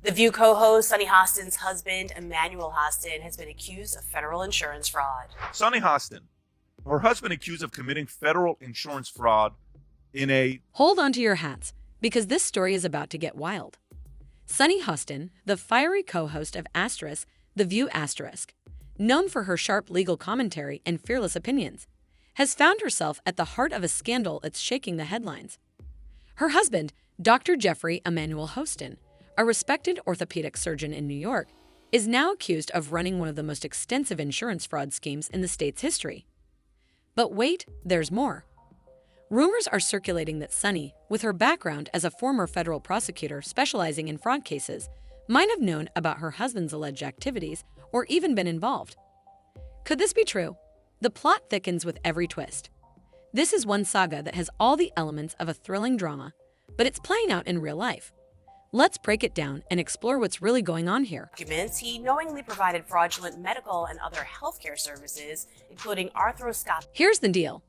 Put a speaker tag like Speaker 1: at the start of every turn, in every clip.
Speaker 1: The View co-host Sunny Hostin's husband, Emmanuel Hostin, has been accused of federal insurance fraud.
Speaker 2: Sunny Hostin, her husband accused of committing federal insurance fraud in a...
Speaker 3: Hold on to your hats, because this story is about to get wild. Sunny Hostin, the fiery co-host of The View *, known for her sharp legal commentary and fearless opinions, has found herself at the heart of a scandal that's shaking the headlines. Her husband, Dr. Jeffrey Emmanuel Hostin, a respected orthopedic surgeon in New York, is now accused of running one of the most extensive insurance fraud schemes in the state's history. But wait, there's more. Rumors are circulating that Sunny, with her background as a former federal prosecutor specializing in fraud cases, might have known about her husband's alleged activities or even been involved. Could this be true? The plot thickens with every twist. This is one saga that has all the elements of a thrilling drama, but it's playing out in real life. Let's break it down and explore what's really going on here.
Speaker 1: Documents, he knowingly provided fraudulent medical and other healthcare services, including arthroscopy.
Speaker 3: Here's the deal.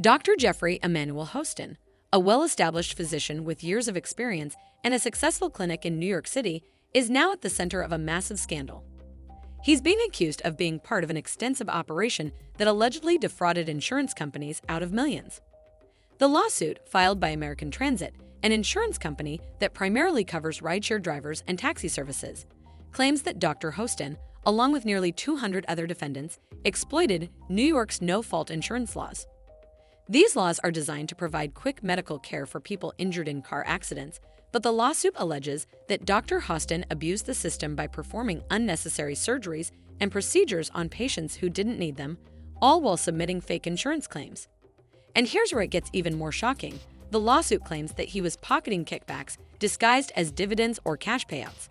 Speaker 3: Dr. Jeffrey Emmanuel Hostin, a well-established physician with years of experience and a successful clinic in New York City, is now at the center of a massive scandal. He's being accused of being part of an extensive operation that allegedly defrauded insurance companies out of millions. The lawsuit, filed by American Transit, an insurance company that primarily covers rideshare drivers and taxi services, claims that Dr. Hostin, along with nearly 200 other defendants, exploited New York's no-fault insurance laws. These laws are designed to provide quick medical care for people injured in car accidents, but the lawsuit alleges that Dr. Hostin abused the system by performing unnecessary surgeries and procedures on patients who didn't need them, all while submitting fake insurance claims. And here's where it gets even more shocking. The lawsuit claims that he was pocketing kickbacks disguised as dividends or cash payouts.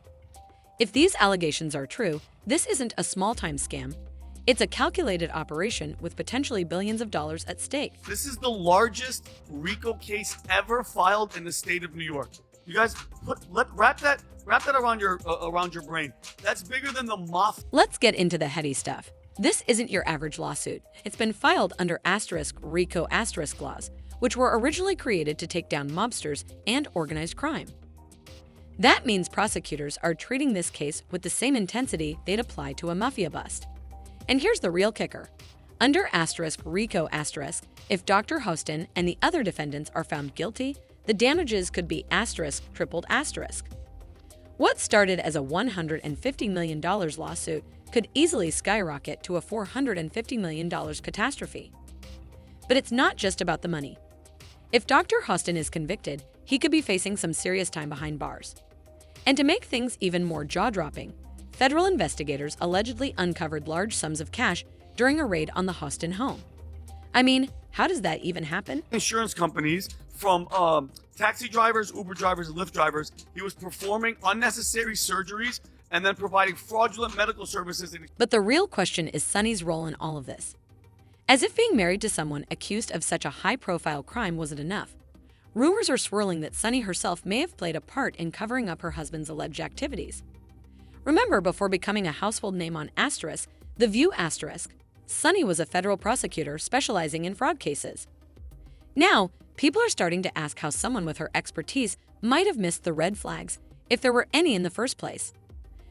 Speaker 3: If these allegations are true, this isn't a small-time scam. It's a calculated operation with potentially billions of dollars at stake.
Speaker 2: This is the largest RICO case ever filed in the state of New York. You guys, wrap that around your brain. That's bigger than the mafia.
Speaker 3: Let's get into the heady stuff. This isn't your average lawsuit. It's been filed under RICO laws, which were originally created to take down mobsters and organized crime. That means prosecutors are treating this case with the same intensity they'd apply to a mafia bust. And here's the real kicker. Under RICO, if Dr. Hostin and the other defendants are found guilty, the damages could be tripled. What started as a $150 million lawsuit could easily skyrocket to a $450 million catastrophe. But it's not just about the money. If Dr. Hostin is convicted, he could be facing some serious time behind bars. And to make things even more jaw-dropping, federal investigators allegedly uncovered large sums of cash during a raid on the Hostin home. I mean, how does that even happen?
Speaker 2: Insurance companies, from taxi drivers, Uber drivers, and Lyft drivers, he was performing unnecessary surgeries and then providing fraudulent medical services.
Speaker 3: But the real question is Sunny's role in all of this. As if being married to someone accused of such a high-profile crime wasn't enough, rumors are swirling that Sunny herself may have played a part in covering up her husband's alleged activities. Remember, before becoming a household name on The View Sunny was a federal prosecutor specializing in fraud cases. Now, people are starting to ask how someone with her expertise might have missed the red flags, if there were any in the first place.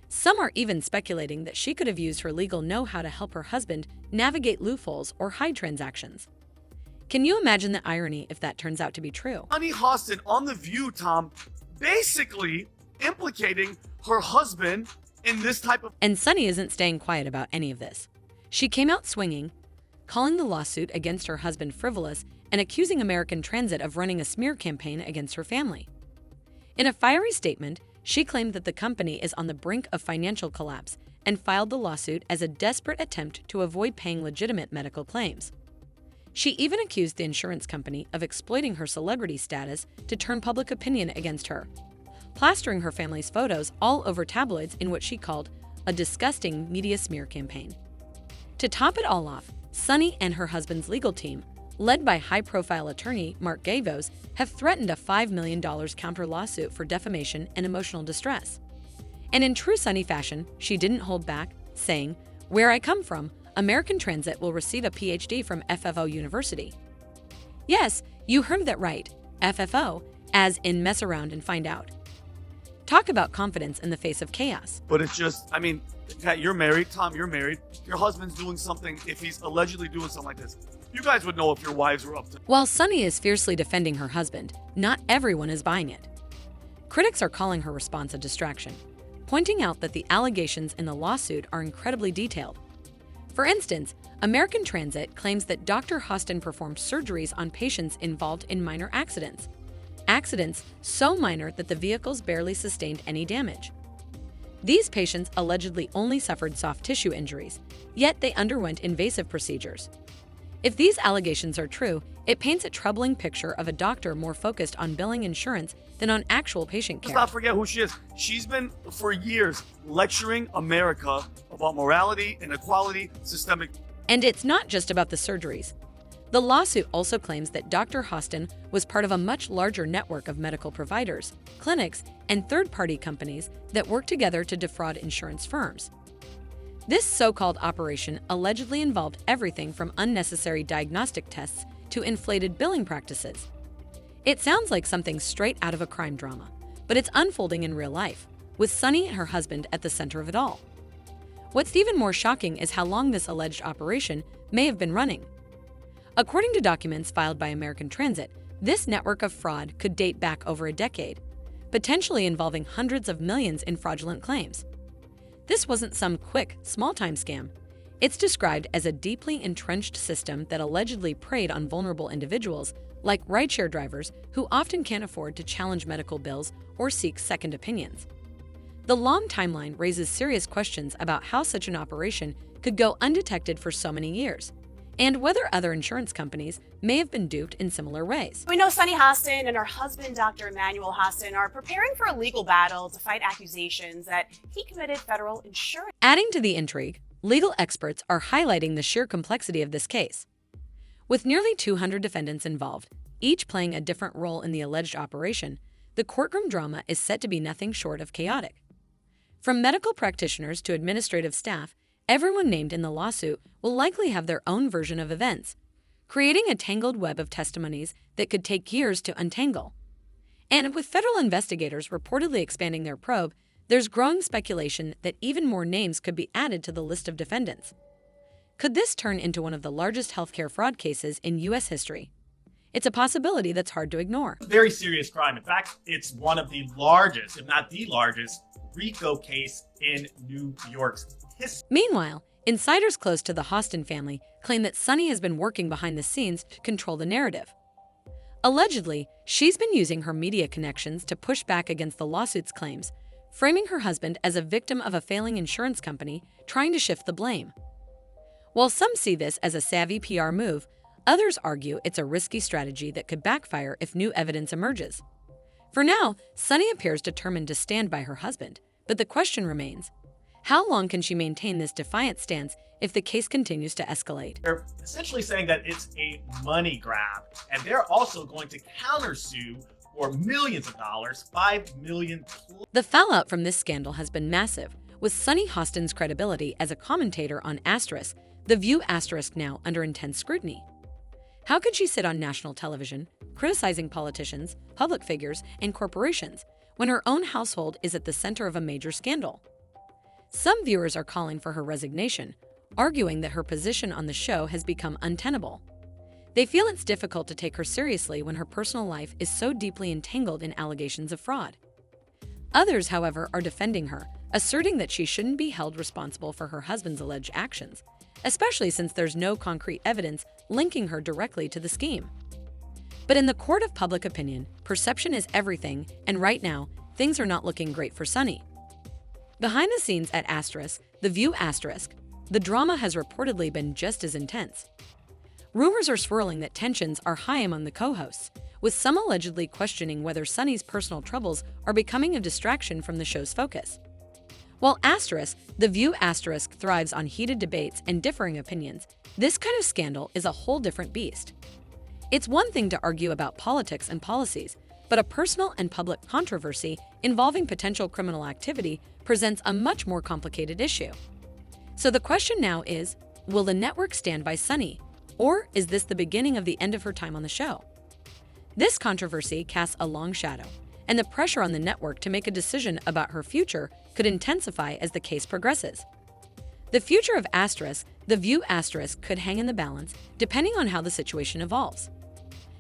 Speaker 3: Some are even speculating that she could have used her legal know-how to help her husband navigate loopholes or hide transactions. Can you imagine the irony if that turns out to be true?
Speaker 2: Sunny Hostin on The View, Tom, basically implicating her husband in this type of...
Speaker 3: And Sunny isn't staying quiet about any of this. She came out swinging, calling the lawsuit against her husband frivolous and accusing American Transit of running a smear campaign against her family. In a fiery statement, she claimed that the company is on the brink of financial collapse and filed the lawsuit as a desperate attempt to avoid paying legitimate medical claims. She even accused the insurance company of exploiting her celebrity status to turn public opinion against her, plastering her family's photos all over tabloids in what she called a disgusting media smear campaign. To top it all off, Sunny and her husband's legal team, led by high-profile attorney Mark Gavos, have threatened a $5 million counter-lawsuit for defamation and emotional distress. And in true Sunny fashion, she didn't hold back, saying, "Where I come from, American Transit will receive a PhD from FFO University." Yes, you heard that right, FFO, as in mess around and find out. Talk about confidence in the face of chaos.
Speaker 2: But it's just, I mean, Kat, you're married. Tom, you're married. Your husband's doing something, if he's allegedly doing something like this, you guys would know if your wives were up to.
Speaker 3: While Sunny is fiercely defending her husband, not everyone is buying it. Critics are calling her response a distraction, pointing out that the allegations in the lawsuit are incredibly detailed. For instance, American Transit claims that Dr. Hostin performed surgeries on patients involved in minor accidents. Accidents so minor that the vehicles barely sustained any damage. These patients allegedly only suffered soft tissue injuries, yet they underwent invasive procedures. If these allegations are true, it paints a troubling picture of a doctor more focused on billing insurance than on actual patient care.
Speaker 2: Let's not forget who she is. She's been, for years, lecturing America about morality, inequality, systemic.
Speaker 3: And it's not just about the surgeries. The lawsuit also claims that Dr. Hostin was part of a much larger network of medical providers, clinics, and third-party companies that work together to defraud insurance firms. This so-called operation allegedly involved everything from unnecessary diagnostic tests to inflated billing practices. It sounds like something straight out of a crime drama, but it's unfolding in real life, with Sunny and her husband at the center of it all. What's even more shocking is how long this alleged operation may have been running. According to documents filed by American Transit, this network of fraud could date back over a decade, potentially involving hundreds of millions in fraudulent claims. This wasn't some quick, small-time scam. It's described as a deeply entrenched system that allegedly preyed on vulnerable individuals, like rideshare drivers who often can't afford to challenge medical bills or seek second opinions. The long timeline raises serious questions about how such an operation could go undetected for so many years, and whether other insurance companies may have been duped in similar ways.
Speaker 1: We know Sunny Hostin and her husband, Dr. Emmanuel Hostin, are preparing for a legal battle to fight accusations that he committed federal insurance.
Speaker 3: Adding to the intrigue, legal experts are highlighting the sheer complexity of this case. With nearly 200 defendants involved, each playing a different role in the alleged operation, the courtroom drama is set to be nothing short of chaotic. From medical practitioners to administrative staff, everyone named in the lawsuit will likely have their own version of events, creating a tangled web of testimonies that could take years to untangle. And with federal investigators reportedly expanding their probe, there's growing speculation that even more names could be added to the list of defendants. Could this turn into one of the largest healthcare fraud cases in U.S. history? It's a possibility that's hard to ignore.
Speaker 4: Very serious crime. In fact, it's one of the largest, if not the largest, RICO case in New York's history.
Speaker 3: Meanwhile, insiders close to the Hostin family claim that Sunny has been working behind the scenes to control the narrative. Allegedly, she's been using her media connections to push back against the lawsuit's claims, framing her husband as a victim of a failing insurance company trying to shift the blame. While some see this as a savvy PR move, others argue it's a risky strategy that could backfire if new evidence emerges. For now, Sunny appears determined to stand by her husband, but the question remains, how long can she maintain this defiant stance if the case continues to escalate?
Speaker 4: They're essentially saying that it's a money grab, and they're also going to countersue for millions of dollars, $5 million plus.
Speaker 3: The fallout from this scandal has been massive, with Sunny Hostin's credibility as a commentator on Asterisk, The View Asterisk now under intense scrutiny. How could she sit on national television, criticizing politicians, public figures, and corporations, when her own household is at the center of a major scandal? Some viewers are calling for her resignation, arguing that her position on the show has become untenable. They feel it's difficult to take her seriously when her personal life is so deeply entangled in allegations of fraud. Others, however, are defending her, asserting that she shouldn't be held responsible for her husband's alleged actions, especially since there's no concrete evidence linking her directly to the scheme. But in the court of public opinion, perception is everything, and right now, things are not looking great for Sunny. Behind the scenes at Asterisk, The View Asterisk, the drama has reportedly been just as intense. Rumors are swirling that tensions are high among the co-hosts, with some allegedly questioning whether Sunny's personal troubles are becoming a distraction from the show's focus. While Asterisk, The View Asterisk thrives on heated debates and differing opinions, this kind of scandal is a whole different beast. It's one thing to argue about politics and policies, but a personal and public controversy involving potential criminal activity presents a much more complicated issue. So the question now is, will the network stand by Sunny, or is this the beginning of the end of her time on the show? This controversy casts a long shadow, and the pressure on the network to make a decision about her future could intensify as the case progresses. The future of Asterisk, The View Asterisk, could hang in the balance depending on how the situation evolves.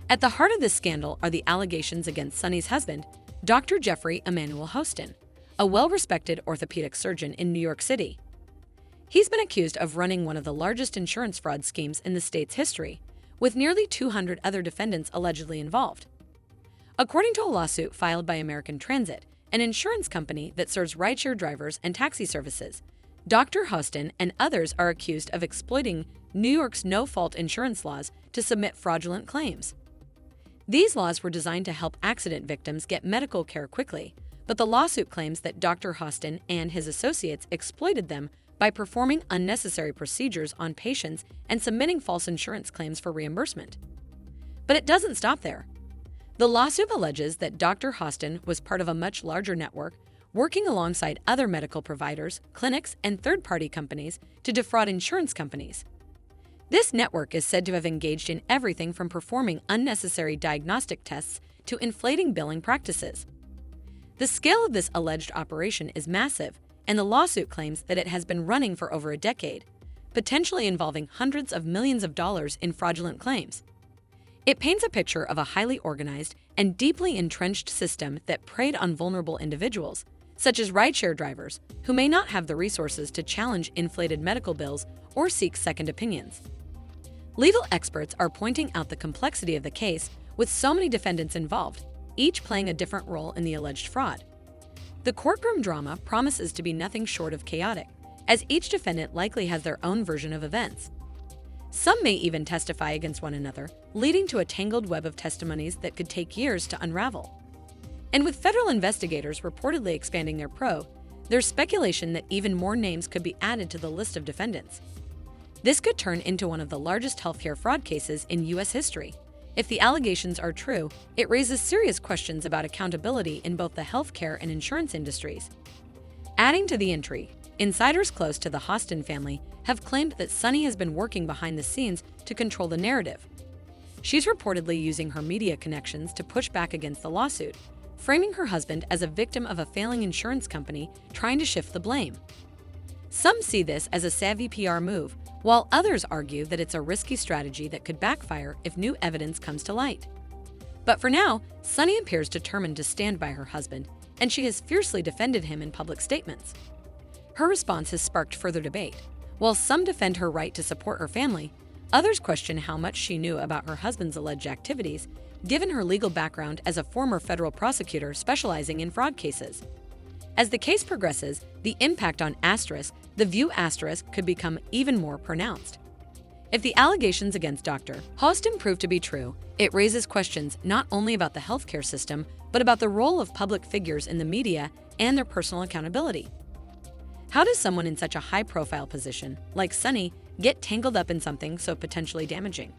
Speaker 3: At the heart of this scandal are the allegations against Sunny's husband, Dr. Jeffrey Emmanuel Hostin, a well-respected orthopedic surgeon in New York City. He's been accused of running one of the largest insurance fraud schemes in the state's history, with nearly 200 other defendants allegedly involved. According to a lawsuit filed by American Transit, an insurance company that serves rideshare drivers and taxi services, Dr. Hostin and others are accused of exploiting New York's no-fault insurance laws to submit fraudulent claims. These laws were designed to help accident victims get medical care quickly, but the lawsuit claims that Dr. Hostin and his associates exploited them by performing unnecessary procedures on patients and submitting false insurance claims for reimbursement. But it doesn't stop there. The lawsuit alleges that Dr. Hostin was part of a much larger network, working alongside other medical providers, clinics, and third-party companies to defraud insurance companies. This network is said to have engaged in everything from performing unnecessary diagnostic tests to inflating billing practices. The scale of this alleged operation is massive, and the lawsuit claims that it has been running for over a decade, potentially involving hundreds of millions of dollars in fraudulent claims. It paints a picture of a highly organized and deeply entrenched system that preyed on vulnerable individuals, such as rideshare drivers, who may not have the resources to challenge inflated medical bills or seek second opinions. Legal experts are pointing out the complexity of the case, with so many defendants involved, each playing a different role in the alleged fraud. The courtroom drama promises to be nothing short of chaotic, as each defendant likely has their own version of events. Some may even testify against one another, leading to a tangled web of testimonies that could take years to unravel. And with federal investigators reportedly expanding their probe, there's speculation that even more names could be added to the list of defendants. This could turn into one of the largest healthcare fraud cases in U.S. history. If the allegations are true, it raises serious questions about accountability in both the healthcare and insurance industries. Adding to the intrigue, insiders close to the Hostin family have claimed that Sunny has been working behind the scenes to control the narrative. She's reportedly using her media connections to push back against the lawsuit, framing her husband as a victim of a failing insurance company trying to shift the blame. Some see this as a savvy PR move, while others argue that it's a risky strategy that could backfire if new evidence comes to light. But for now, Sunny appears determined to stand by her husband, and she has fiercely defended him in public statements. Her response has sparked further debate. While some defend her right to support her family, others question how much she knew about her husband's alleged activities, given her legal background as a former federal prosecutor specializing in fraud cases. As the case progresses, the impact on Asterisk, The View Asterisk, could become even more pronounced. If the allegations against Dr. Hostin prove to be true, it raises questions not only about the healthcare system, but about the role of public figures in the media and their personal accountability. How does someone in such a high-profile position, like Sunny, get tangled up in something so potentially damaging?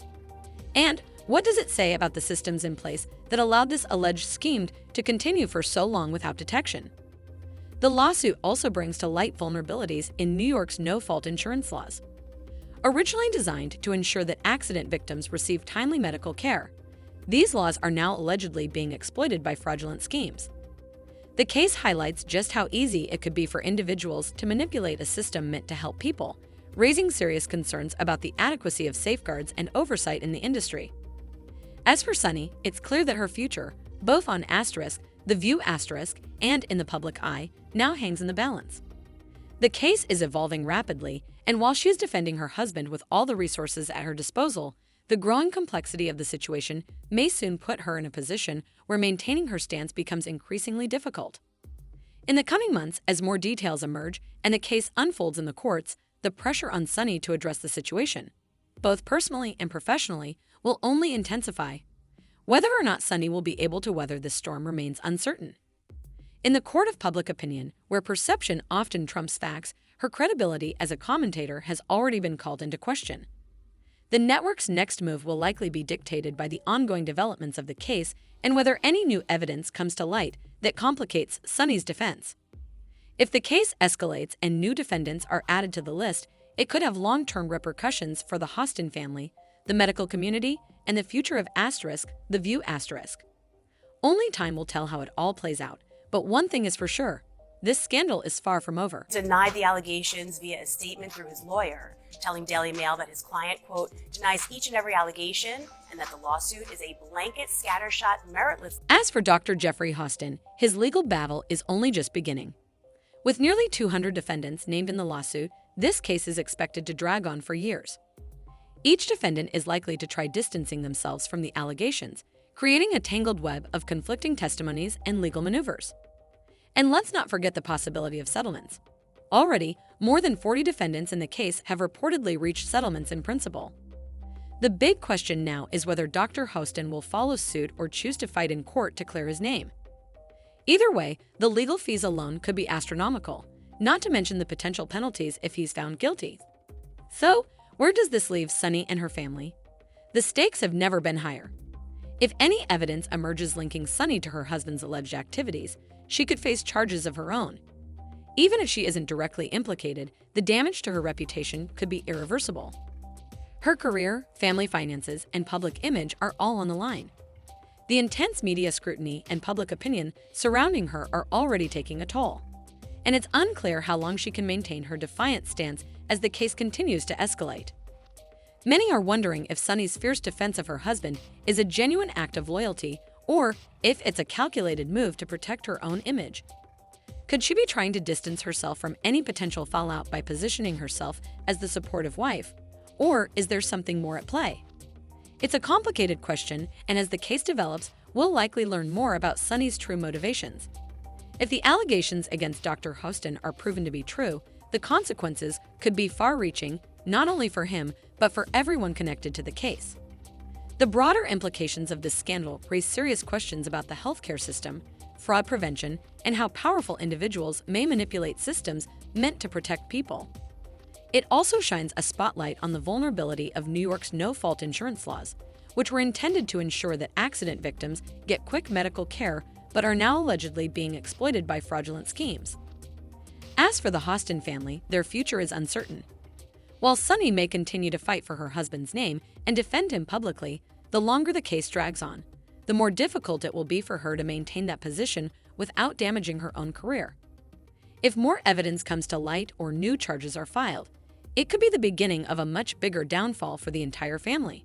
Speaker 3: And what does it say about the systems in place that allowed this alleged scheme to continue for so long without detection? The lawsuit also brings to light vulnerabilities in New York's no-fault insurance laws. Originally designed to ensure that accident victims receive timely medical care, these laws are now allegedly being exploited by fraudulent schemes. The case highlights just how easy it could be for individuals to manipulate a system meant to help people, raising serious concerns about the adequacy of safeguards and oversight in the industry. As for Sunny, it's clear that her future, both on Asterisk, The View Asterisk, and in the public eye, now hangs in the balance. The case is evolving rapidly, and while she is defending her husband with all the resources at her disposal, the growing complexity of the situation may soon put her in a position where maintaining her stance becomes increasingly difficult. In the coming months, as more details emerge and the case unfolds in the courts, the pressure on Sunny to address the situation, both personally and professionally, will only intensify. Whether or not Sunny will be able to weather this storm remains uncertain. In the court of public opinion, where perception often trumps facts, her credibility as a commentator has already been called into question. The network's next move will likely be dictated by the ongoing developments of the case and whether any new evidence comes to light that complicates Sunny's defense. If the case escalates and new defendants are added to the list, it could have long-term repercussions for the Hostin family, the medical community, and the future of Asterisk, The View Asterisk. Only time will tell how it all plays out, but one thing is for sure, this scandal is far from over.
Speaker 1: Denied the allegations via a statement through his lawyer, telling Daily Mail that his client, quote, denies each and every allegation and that the lawsuit is a blanket, scattershot, meritless.
Speaker 3: As for Dr. Jeffrey Hostin, his legal battle is only just beginning. With nearly 200 defendants named in the lawsuit, this case is expected to drag on for years. Each defendant is likely to try distancing themselves from the allegations, creating a tangled web of conflicting testimonies and legal maneuvers. And let's not forget the possibility of settlements. Already, more than 40 defendants in the case have reportedly reached settlements in principle. The big question now is whether Dr. Hostin will follow suit or choose to fight in court to clear his name. Either way, the legal fees alone could be astronomical, not to mention the potential penalties if he's found guilty. So, where does this leave Sunny and her family? The stakes have never been higher. If any evidence emerges linking Sunny to her husband's alleged activities, she could face charges of her own. Even if she isn't directly implicated, the damage to her reputation could be irreversible. Her career, family finances, and public image are all on the line. The intense media scrutiny and public opinion surrounding her are already taking a toll. And it's unclear how long she can maintain her defiant stance as the case continues to escalate. Many are wondering if Sunny's fierce defense of her husband is a genuine act of loyalty or if it's a calculated move to protect her own image. Could she be trying to distance herself from any potential fallout by positioning herself as the supportive wife? Or is there something more at play? It's a complicated question, and as the case develops, we'll likely learn more about Sunny's true motivations. If the allegations against Dr. Hostin are proven to be true, the consequences could be far-reaching, not only for him, but for everyone connected to the case. The broader implications of this scandal raise serious questions about the healthcare system, fraud prevention, and how powerful individuals may manipulate systems meant to protect people. It also shines a spotlight on the vulnerability of New York's no-fault insurance laws, which were intended to ensure that accident victims get quick medical care but are now allegedly being exploited by fraudulent schemes. As for the Hostin family, their future is uncertain. While Sunny may continue to fight for her husband's name and defend him publicly, the longer the case drags on, the more difficult it will be for her to maintain that position without damaging her own career. If more evidence comes to light or new charges are filed, it could be the beginning of a much bigger downfall for the entire family.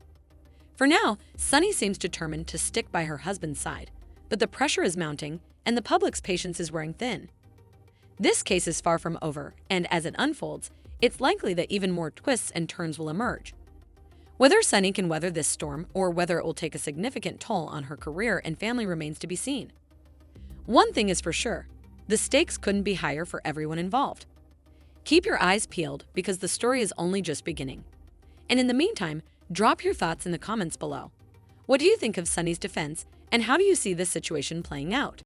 Speaker 3: For now, Sunny seems determined to stick by her husband's side, but the pressure is mounting and the public's patience is wearing thin. This case is far from over, and as it unfolds, it's likely that even more twists and turns will emerge. Whether Sunny can weather this storm or whether it will take a significant toll on her career and family remains to be seen. One thing is for sure, the stakes couldn't be higher for everyone involved. Keep your eyes peeled because the story is only just beginning. And in the meantime, drop your thoughts in the comments below. What do you think of Sunny's defense, and how do you see this situation playing out?